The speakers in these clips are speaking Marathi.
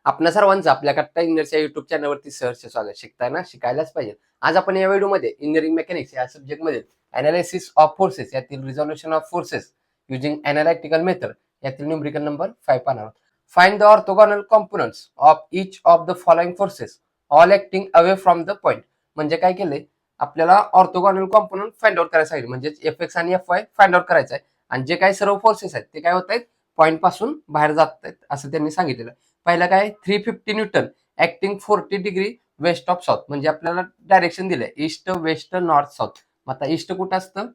आपल्या सर्वांचं आपल्या कट्टा इंजिनियरच्या युट्यूब चॅनलवरती सहर्ष स्वागत. शिकताय ना, शिकायलाच पाहिजे. आज आपण या व्हिडिओमध्ये इंजिनिअरिंग मेकॅनिक्स या सब्जेक्टमध्ये अनालिसिस ऑफ फोर्सेस यातील resolution of forces using analytical method यातील न्यूमेरिकल नंबर 5 पाहणार आहोत. Find the orthogonal components of each of the following forces all acting away from the point. म्हणजे काय केलंय, आपल्याला ऑर्थोगोनल कॉम्पोनंट फाइंड आउट करायचं आहे, म्हणजे Fx आणि Fy फाइंड आउट करायचं आहे. आणि जे काही सर्व फोर्सेस आहेत ते काय होत आहेत, पॉइंट पासून बाहेर जात आहेत असं त्यांनी सांगितलेलं. पहिला काय 350 Newton acting 40 degree west of south, म्हणजे आपल्याला डायरेक्शन दिलंय ईस्ट वेस्ट नॉर्थ साऊथ. आता ईस्ट कुठं असतं,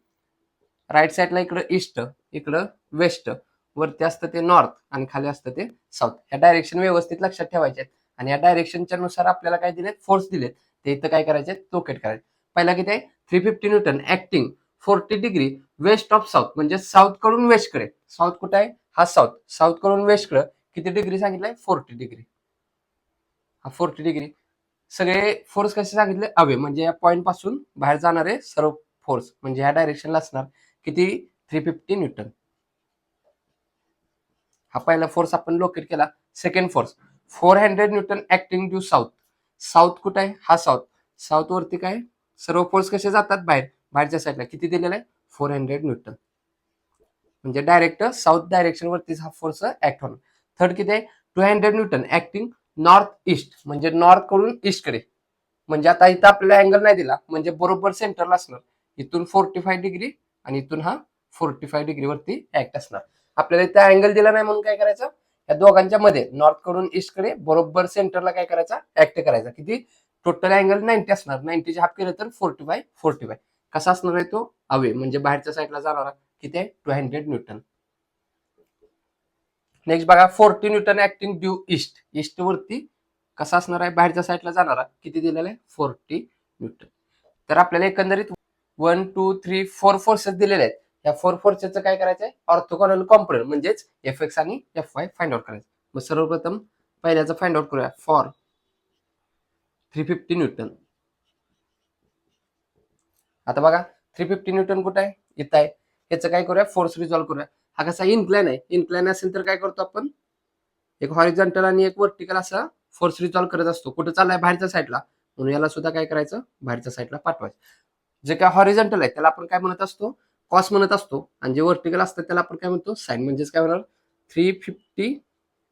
राईट साईडला इकडं ईस्ट, इकडं वेस्ट, वरती असतं ते नॉर्थ आणि खाली असतं ते साऊथ. ह्या डायरेक्शन व्यवस्थित लक्षात ठेवायचे आहेत. आणि या डायरेक्शनच्या नुसार आपल्याला काय दिलेत, फोर्स दिलेत, ते इथं काय करायचे, लोकेट करायचे. पहिला किती आहे, 350 Newton acting 40 degree west of south, म्हणजे साऊथ कडून वेस्ट कडे. साऊथ कुठे आहे, हा साऊथ. साऊथ कडून वेस्ट कडे किती डिग्री सांगितलंय, 40 डिग्री. हा 40 डिग्री. सगळे फोर्स कसे सांगितले, अवे, म्हणजे या पॉइंट पासून बाहेर जाणारे सर्व फोर्स, म्हणजे ह्या डायरेक्शनला असणार किती, 350 न्यूटन. हा पहिला फोर्स आपण लोकेट केला. Second force 400 Newton acting due south. South कुठे आहे, हा साऊथ. साऊथ वरती काय सर्व फोर्स कसे जातात, बाहेर, बाहेरच्या साईडला. किती दिलेला आहे, 400 न्यूटन, म्हणजे डायरेक्ट साऊथ डायरेक्शन वरतीच हा फोर्स ऍक्ट होणार. थर्ड किती आहे, 200 न्यूटन ऍक्टिंग नॉर्थ ईस्ट, म्हणजे नॉर्थ कडून ईस्ट कडे. म्हणजे आता इथं आपल्याला अँगल नाही दिला, म्हणजे बरोबर सेंटरला असणार. इथून 45 डिग्री आणि इथून हा 45 डिग्री वरती ऍक्ट असणार. आपल्याला इथं अँगल दिला नाही म्हणून काय करायचं, या दोघांच्या मध्ये नॉर्थ कडून ईस्ट कडे बरोबर सेंटरला काय करायचा, ऍक्ट करायचा. किती, टोटल अँगल 90 असणार. 90 हाफ केलं तर 45. कसा असणार आहे तो, अवे, म्हणजे बाहेरच्या साईडला जाणारा. किती आहे, 200 न्यूटन. नेक्स्ट बघा, 40 Newton acting due east. East वरती कसा असणार आहे, बाहेरच्या साईडला जाणारा. किती दिलेला आहे, 40 न्यूटन. तर आपल्याला एकंदरीत 1 2 3 4 फोर्सेस दिलेले आहेत. या 4 फोर्सेसचं काय करायचं आहे, ऑर्थोगोनल कॉम्पोनंट म्हणजेच Fx आणि Fy फाइंड आउट करायचं. मग सर्वप्रथम पहिल्याचं फाइंड आउट करूया. For 350 Newton. आता बघा 350 न्यूटन कुठं आहे, इथं आहे. याचं काय करूया, फोर्स रिझॉल्व करूया. हा कसा इन्क्लाइन आहे. इन्क्लाइन असेल तर काय करतो आपण, एक हॉरिझॉन्टल आणि एक वर्टिकल असा फोर्स रिझॉल्व करत असतो. कुठं चाललाय, बाहेरच्या साईडला, म्हणून याला सुद्धा काय करायचं, बाहेरच्या साईडला पाठवायचं. जे काय हॉरिझॉन्टल आहे त्याला आपण काय म्हणत असतो, कॉस म्हणत असतो. आणि जे वर्टिकल असतं त्याला आपण काय म्हणतो, साइन. म्हणजेच काय होणार, 350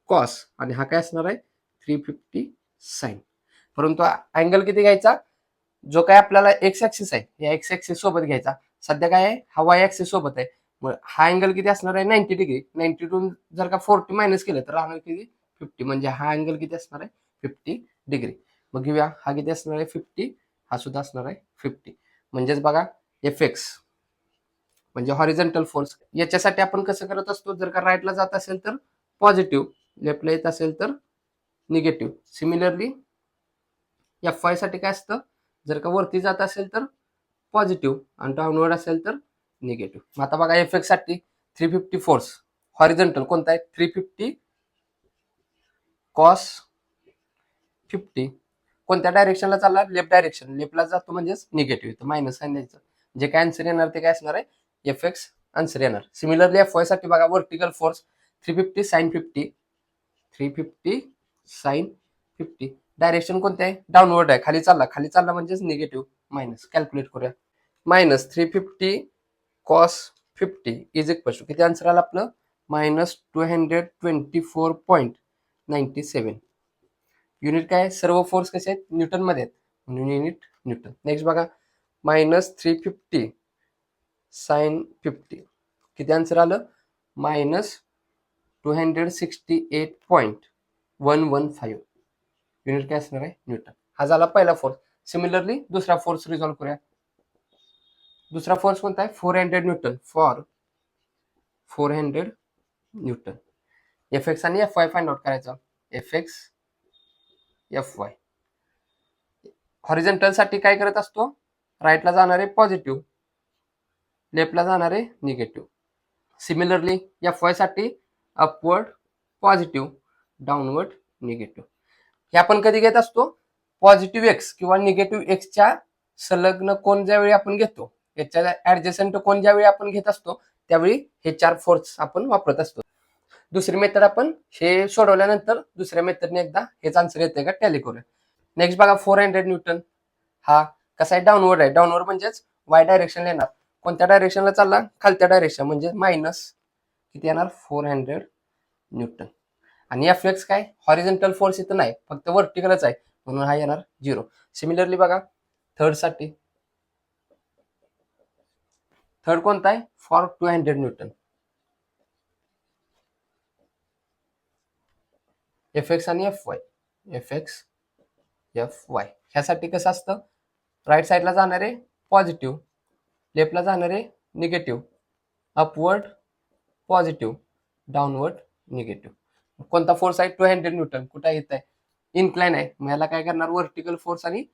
कॉस आणि हा काय असणार आहे, 350 साइन. परंतु अँगल किती घ्यायचा, जो काय आपल्याला एक्स ऍक्सिस आहे या एक्स ऍक्सिस सोबत घ्यायचा. सध्या काय आहे, हा वाय ऍक्सिस सोबत आहे. मग हा अँगल किती असणार आहे, 90 डिग्री. 90 जर का 40 मायनस केलं तर राहणार किती, 50. म्हणजे हा अँगल किती असणार आहे, 50 डिग्री. मग घेऊया, हा किती असणार आहे, 50. हा सुद्धा असणार आहे 50. म्हणजेच बघा, Fx म्हणजे हॉरिझॉन्टल फोर्स. याच्यासाठी आपण कसं करत असतो, जर का राईटला जात असेल तर पॉझिटिव्ह, लेफ्टला येत असेल तर निगेटिव्ह. सिमिलरली Fy साठी काय असतं, जर का वरती जात असेल तर पॉझिटिव्ह आणि डाऊनवर्ड असेल तर निगेटिव्ह. आता बघा, Fx साठी 350 फोर्स हॉरिझॉन्टल कोणता आहे, 350 कॉस 50. कोणत्या डायरेक्शनला चालला, लेफ्ट डायरेक्शन. लेफ्टला जातो म्हणजेच निगेटिव्ह, मायनस साइन द्यायचं. जे काय आन्सर येणार ते काय असणार आहे, Fx आन्सर येणार. सिमिलरली Fy साठी बघा, vertical force 350 sine 50. 350 sine 50. Direction कोणते आहे, डाऊनवर्ड आहे, खाली चालला. खाली चालला म्हणजेच निगेटिव्ह, मायनस. कॅल्क्युलेट करूया. Minus 350 cos 50 is equal to किती, आन्सर आला आपलं, मायनस 224.97. युनिट काय, सर्व फोर्स कसे आहेत, न्यूटन मध्ये आहेत, म्हणून युनिट न्यूटन. नेक्स्ट बघा, मायनस 350 साइन 50 किती, आन्सर आलं, मायनस 268.115. युनिट काय असणार आहे, न्यूटन. हा झाला पहिला फोर्स. सिमिलरली दुसरा फोर्स रिझॉल्व करूया. दुसरा फोर्स कोणता आहे, 400 न्यूटन. For 400 Newton. Fx आणि Fy फाइंड आउट करायचं. Fx Fy. हॉरिझॉन्टल साठी काय करत असतो, राईटला जाणारे पॉझिटिव्ह, लेफ्टला जाणारे निगेटिव्ह. सिमिलरली Fy साठी अपवर्ड पॉझिटिव्ह, डाऊनवर्ड निगेटिव्ह. हे आपण कधी घेत असतो, पॉझिटिव्ह एक्स किंवा निगेटिव्ह एक्सच्या संलग्न कोण ज्यावेळी आपण घेतो, याच्या ऍडजस्टंट कोण ज्यावेळी आपण घेत असतो, त्यावेळी हे 4 फोर्स आपण वापरत असतो. दुसरी मेथड आपण हे सोडवल्यानंतर दुसऱ्या मेथडने एकदा हेच आन्सर येते का टॅली करूया. नेक्स्ट बघा 400 न्यूटन. हा कसा आहे, डाऊनवर्ड आहे. डाऊनवर्ड म्हणजेच वाय डायरेक्शन येणार. कोणत्या डायरेक्शनला चालला, खालत्या डायरेक्शन, म्हणजे मायनस किती येणार 400 न्यूटन. आणि एफ एक्स काय, हॉरिझॉन्टल फोर्स इथं नाही, फक्त व्हर्टिकलच आहे, म्हणून हा येणार 0. सिमिलरली बघा थर्ड साठी, थर्ड कोणता आहे, फॉर 200 न्यूटन. एफ एक्स आणि F Y, F X F Y ह्यासाठी कसं असतं, राईट साईडला जाणारे पॉझिटिव्ह, लेफ्टला जाणारे negative, upward positive, downward negative. कोणता फोर्स आहे, 200 न्यूटन. कुठे येत आहे, इन्क्लाइन आहे. मग याला काय करणार, व्हर्टिकल फोर्स आणि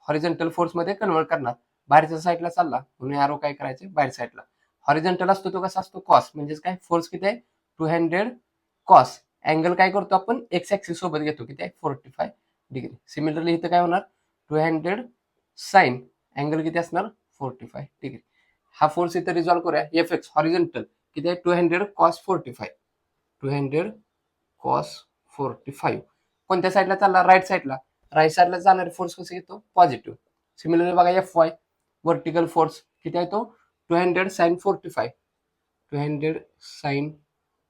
हॉरिझॉन्टल फोर्स मध्ये कन्वर्ट करणार. बाहेरच्या साईडला चालला म्हणून एरो काय करायचे, बाहेर साईडला. हॉरिझॉन्टल असतो तो कसा असतो, कॉस, म्हणजेच काय, फोर्स किती आहे 200 कॉस. अँगल काय करतो आपण, एक्स ऍक्सिस सोबत घेतो, किती आहे 45 डिग्री. सिमिलरली इथं काय होणार, 200 साइन, अँगल किती असणार 45 डिग्री. हा फोर्स इथे रिझॉल्व करूया. एफ एक्स हॉरिझॉन्टल किती आहे 200 कॉस 45, 200 कॉस 45. कोणत्या साईडला चालला, राईट साईडला. राईट साईडला जाणारे फोर्स कसे घेतो, पॉझिटिव्ह. सिमिलरली बघा एफ वाय व्हर्टिकल फोर्स किती आहे तो 200 साइन 45, 200 साइन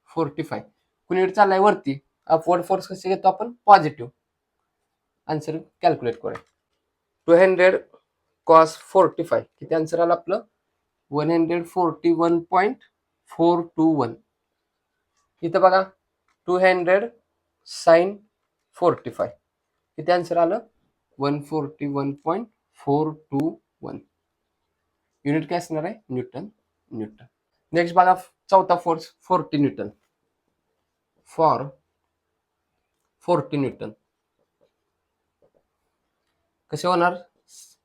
45. कुणीकडे चाललाय वरती, अपवर्ड फोर्स कसे घेतो आपण, पॉझिटिव्ह. आन्सर कॅल्क्युलेट करूया. 200 कॉस 45 किती आन्सर आलं आपलं, 141.421. इथं बघा 200 साइन 45 किती आन्सर आलं, 141.421. युनिट काय असणार आहे, न्यूटन न्यूटन. नेक्स्ट बघा चौथा फोर्स 40 न्यूटन, फॉर 40 न्यूटन. कसे होणार,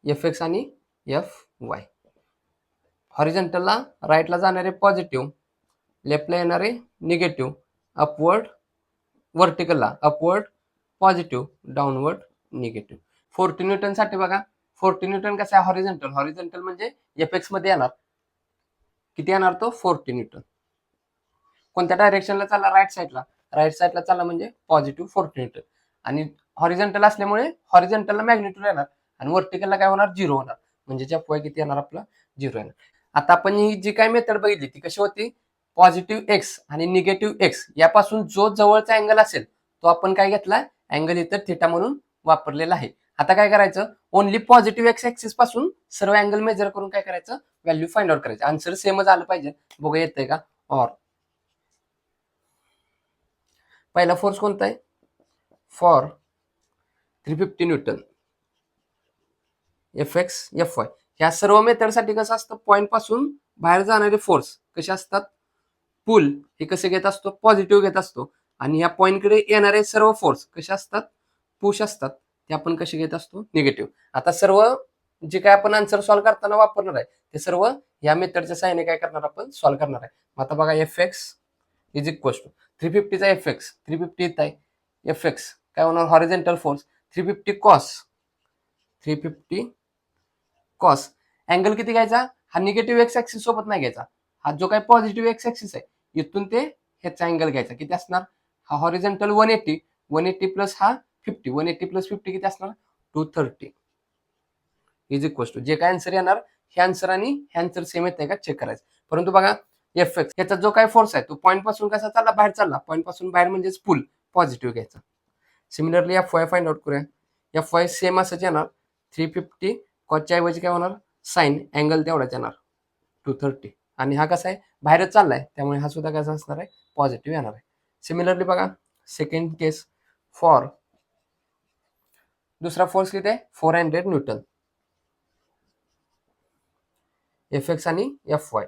एफ एक्स आणि एफ वाय. हॉरिझॉन्टलला राईटला जाणारे पॉझिटिव्ह, लेफ्टला येणारे निगेटिव्ह, अपवर्ड व्हर्टिकलला upward positive, downward negative. 40 newton साठी बघा 40 न्यूटन कसं आहे, हॉरिझॉन्टल, हॉरिझॉन्टल म्हणजे एफ एक्स मध्ये येणार, किती येणार तो 40 न्यूटन. कोणत्या डायरेक्शनला चालला, राईट साईडला. राईट साईडला चालला म्हणजे पॉझिटिव्ह 40 न्यूटन. आणि हॉरिझॉन्टल असल्यामुळे हॉरिझॉन्टलला मॅग्निट्यूड येणार आणि व्हर्टिकलला काय होणार, 0 होणार, म्हणजे एफ वाय किती येणार आपला 0 येणार. आता आपण ही जी काय मेथड बघितली ती कशी होती, पॉझिटिव्ह एक्स आणि निगेटिव्ह एक्स यापासून जो जवळचा अँगल असेल तो आपण काय घेतला, अँगल इथं थिटा म्हणून वापरलेला आहे. आता काय करायचं, ओनली पॉझिटिव्ह एक्स ऍक्सिस पासून सर्व अँगल मेजर करून काय करायचं, व्हॅल्यू फाइंड आउट करायचं. आन्सर सेमच आलं पाहिजे, बघूया येतंय का. और पहिला फोर्स कोणता आहे, for 350 Newton, F X F Y. ह्या सर्व मेथडसाठी कसं असतं, पॉईंट पासून बाहेर जाणारे फोर्स कसे असतात, पुल हे कसे घेत असतो, पॉझिटिव्ह घेत असतो. आणि या पॉईंटकडे येणारे सर्व फोर्स कसे असतात, पुश असतात, ते आपण कसे घेत असतो, निगेटिव्ह. आता सर्व जे काय आपण आन्सर सॉल्व्ह करताना वापरणार आहे ते सर्व या मेथडच्या सहाय्याने काय करणार, आपण सॉल्व्ह करणार आहे. आता बघा F X is equal to 350चा एफ एक्स, 350 येत आहे, एफ एक्स काय होणार, horizontal force 350 cos, 350 cos. Angle किती घ्यायचा, हा निगेटिव्ह एक्स ऍक्सिस सोबत नाही घ्यायचा, हा जो काही पॉझिटिव्ह एक्स ऍक्सिस आहे इथून ते ह्याचा अँगल घ्यायचा. किती असणार, हा हॉरिझॉन्टल 180, 180 प्लस हा 50, 180 प्लस 50 किती असणार 230 इज इक्वल टू. जे काय आन्सर येणार हे आन्सर आणि हे आन्सर सेम येत आहे का चेक करायचं. परंतु बघा एफ एक्स याचा जो काय फोर्स आहे तो पॉईंट पासून कसा चालला, बाहेर चालला, पॉईंट पासून बाहेर म्हणजेच पुल, पॉझिटिव्ह घ्यायचा. Similarly F Y find out करूया. एफ वाय सेम असंच येणार, 350 कॉसच्या ऐवजी काय होणार, साइन अँगल तेवढाच येणार 230. आणि हा कसा आहे, बाहेरच चाललाय, त्यामुळे हा सुद्धा कसा असणार आहे, पॉझिटिव्ह येणार आहे. सिमिलरली बघा सेकंड केस, फॉर दुसरा फोर्स किती आहे 400 न्यूटन, एफ एक्स आणि एफ वाय.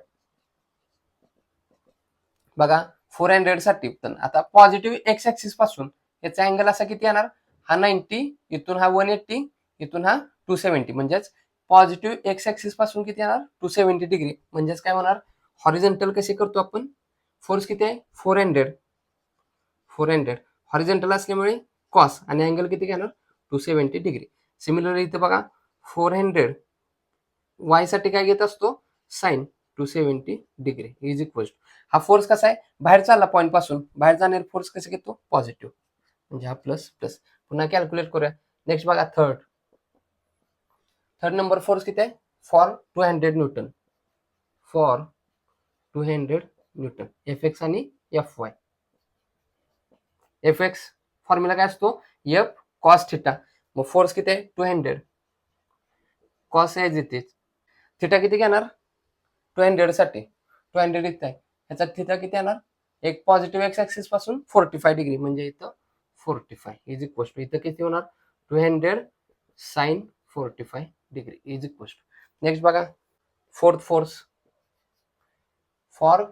बघा 400 साठी पण आता पॉझिटिव्ह एक्स ऍक्सिस पासून याचा अँगल असा किती येणार, हा 90, इथून हा 180, इथून हा 270, म्हणजेच पॉझिटिव्ह एक्स ऍक्सिस पासून किती येणार 270 डिग्री. म्हणजेच काय होणार, हॉरिझॉन्टल कसे करतो आपण, फोर्स किती आहे 400, 400 हॉरिझॉन्टल असल्यामुळे कॉस आणि अँगल किती घेणार 270 डिग्री. सिमिलरली इथे बघा 400 वाय साठी काय घेत असतो, साइन 270 डिग्री इज इक्वल. हा फोर्स कसा आहे, बाहेर चालला पॉईंट पासून, बाहेर जाणारे फोर्स कसे घेतो, पॉझिटिव्ह, म्हणजे हा प्लस प्लस. पुन्हा कॅल्क्युलेट करूया. नेक्स्ट बघा थर्ड नंबर फोर्स किती आहे, for 200 newton, for 200 newton, F X आणि F Y. F X formula काय असतो, एफ कॉस थिटा. मग फोर्स किती आहे, 200, कॉस एज इथे, थिटा किती घेणार, 200 साठी 200 इथं आहे, ह्याचा थिटा किती येणार, एक पॉझिटिव्ह एक्स ऍक्सिस पासून 45 डिग्री, म्हणजे इथं 45 इज इक्वल टू, इथं किती होणार, 200 sine 45 degree is equal to. Next बघा fourth force, for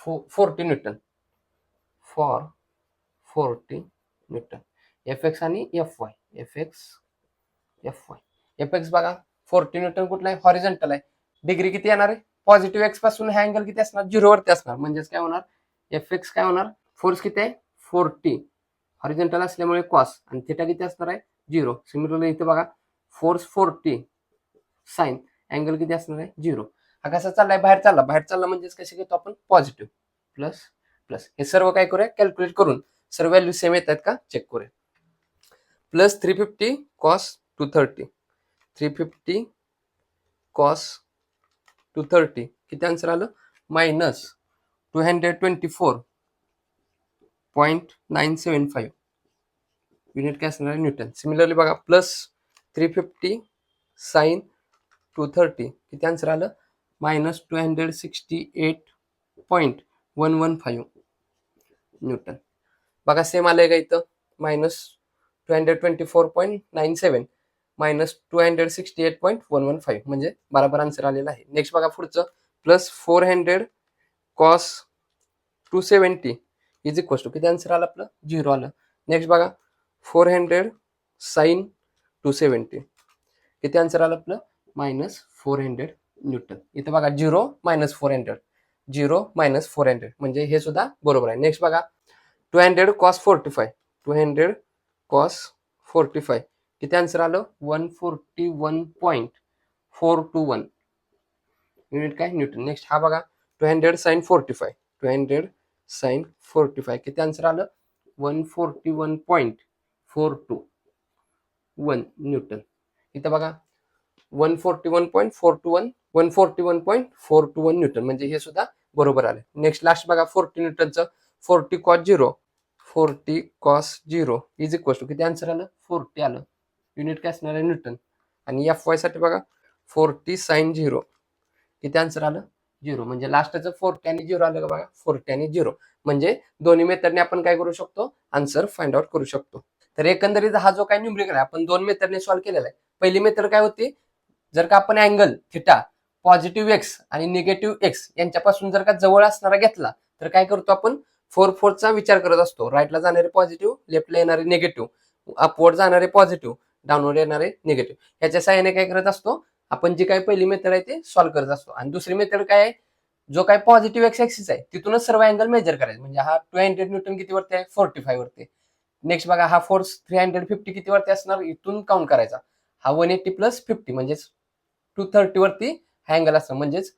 40 newton, for 40 newton, F X आणि F Y, F X F Y. F X बघा 40 न्यूटन कुठला आहे, हॉरिझॉन्टल आहे, डिग्री किती येणार आहे, पॉझिटिव्ह एक्स पासून हा अँगल किती असणार, 0 वरती असणार, म्हणजेच काय होणार, एफ एक्स काय होणार, फोर्स किती आहे 40, हॉरिझॉन्टल असल्यामुळे कॉस, आणि थिटा किती असणार आहे 0. सिमिलरली इथे बघा फोर्स 40 साइन, अँगल किती असणार आहे 0. हा कसा चाललाय, बाहेर चालला म्हणजेच कसे घेतो आपण, पॉझिटिव्ह, प्लस प्लस. हे सर्व काय करूया, कॅल्क्युलेट करून सर्व व्हॅल्यू सेम येतात का चेक करूया. प्लस 350 कॉस 230, 350 कॉस 230 किती आन्सर आलं, मायनस 224.975 युनिट काय असणार न्यूटन. सिमिलरली बघा प्लस 350 साइन 230 किती आन्सर आलं, मायनस 268.115 न्यूटन. बघा सेम आलंय का इथं, मायनस 224.97 मायनस 268.115, म्हणजे बरोबर आन्सर आलेला आहे. नेक्स्ट बघा पुढचं, plus 400 cos 270 is equal to किती आन्सर आलं आपलं, 0 आलं. नेक्स्ट बघा 400 साइन 270 किती आन्सर आलं आपलं, मायनस 400 न्यूटन. इथं बघा 0 मायनस 400, 0 मायनस 400, म्हणजे हे सुद्धा बरोबर आहे. नेक्स्ट बघा 200 कॉस 45, 200 कॉस 45 किती आन्सर आलं, 141.421 युनिट काय न्यूटन. नेक्स्ट हा बघा 200 साइन 45, 200 साइन 45 किती आन्सर आलं, 141.421 न्यूटन. इथं बघा 141.421 न्यूटन, म्हणजे हे सुद्धा बरोबर आले. नेक्स्ट लास्ट बघा 40 न्यूटनचं, 40 cos 0, 40 cos 0 is equal to किती आन्सर आलं, 40 आलं, युनिट काय असणार आहे न्यूटन. आणि एफ वाय साठी बघा 40 साइन 0 किती आन्सर आलं, 0, म्हणजे लास्टचं 40 आणि 0 आलं का बघा, 40 आणि 0, म्हणजे दोन्ही मेथडने आपण काय करू शकतो, आन्सर फाइंड आउट करू शकतो. तर एकंदरीत हा जो काय न्यूमरिकल आहे आपण दोन मेथडने सॉल्व्ह केलेला आहे. पहिली मेथड काय होती, जर का आपण अँगल थिटा पॉझिटिव्ह एक्स आणि निगेटिव्ह एक्स यांच्यापासून जर का जवळ असणारा घेतला, तर काय करतो आपण, 4-4चा विचार करत असतो, राईटला जाणारे पॉझिटिव्ह, लेफ्टला येणारे निगेटिव्ह, अपवर्ड जाणारे पॉझिटिव्ह, डाऊनवर्ड येणारे निगेटिव्ह, ह्याच्या सहाय्याने काय करत असतो आपण, जी काही पहिली मेथड आहे ते सॉल्व्ह करत असतो. आणि दुसरी मेथड काय आहे, जो काय पॉझिटिव्ह एक्स ऍक्सिस आहे तिथूनच सर्व अँगल मेजर करायचे, म्हणजे हा 200 न्यूटन किती वरती आहे, 45 वरती. नेक्स्ट बघा हा फोर्स 350 किती वरती असणार, इथून काउंट करायचा, हा 180 प्लस 50 म्हणजेच 230 वरती हा अँगल असणार, म्हणजेच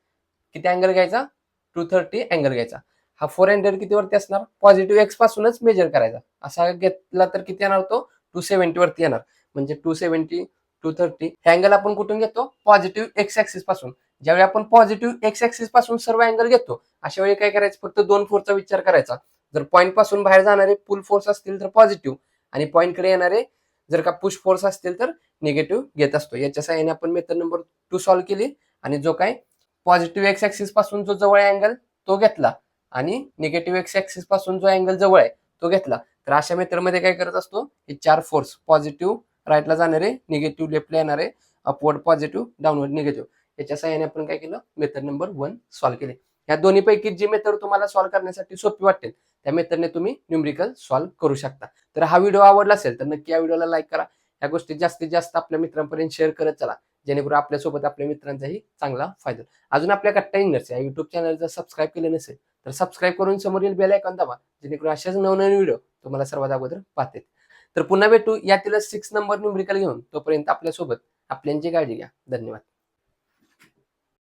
किती अँगल घ्यायचा, 230 अँगल घ्यायचा. हा 400 किती वरती असणार, पॉझिटिव्ह एक्स पासूनच मेजर करायचा, असा घेतला तर किती येणार तो 270 वरती येणार, म्हणजे 270 230 हे अँगल आपण कुठून घेतो, पॉझिटिव्ह एक्स ऍक्सिस पासून. ज्यावेळी आपण पॉझिटिव्ह एक्स ऍक्सिस पासून सर्व अँगल घेतो, अशा वेळी काय करायचं, फक्त दोन फोर्सचा विचार करायचा. जर पॉईंट पासून बाहेर जाणारे पुल फोर्स असतील तर पॉझिटिव्ह, आणि पॉईंट कडे येणारे जर का पुश फोर्स असतील तर निगेटिव्ह घेत असतो. याच्या सहाय्याने आपण मेथड नंबर 2 सॉल्व्ह केली, आणि जो काय पॉझिटिव्ह एक्स ऍक्सिस पासून जो जवळ अँगल तो घेतला, आणि निगेटिव्ह एक्स ऍक्सिस पासून जो अँगल जवळ आहे तो घेतला. तर अशा मेथडमध्ये काय करत असतो, हे चार फोर्स, पॉझिटिव्ह राईटला जाणारे, निगेटिव्ह लेफ्टला येणारे, अपवर्ड पॉझिटिव्ह, डाऊनवर्ड निगेटिव्ह, याच्या सहाय्याने आपण काय केलं, मेथड नंबर 1 सॉल्व्ह केले. या दोन्ही पैकी जी मेथड तुम्हाला सॉल्व्ह करण्यासाठी सोपी वाटेल त्या मेथडने तुम्ही न्यूमरिकल सॉल्व्ह करू शकता. तर हा व्हिडिओ आवडला असेल तर नक्की या व्हिडिओला लाईक करा. या गोष्टी जास्तीत जास्त आपल्या मित्रांपर्यंत शेअर करत चला, जेणेकरून आपल्यासोबत आपल्या मित्रांचाही चांगला फायदा. अजून आपल्या कट्टा इंग्लिश या युट्यूब चॅनल जर सबस्क्राईब केलं नसेल तर सबस्क्राईब करून समोरील बेल आयकॉन दाबा, जेणेकरून अशाच नवनवीन व्हिडिओ तुम्हाला सर्वात अगोदर पाहते. तर पुन्हा भेटू यातील 6 नंबर न्यूमरिकल घेऊन. तोपर्यंत आपल्यासोबत आपल्यांची काळजी घ्या. धन्यवाद.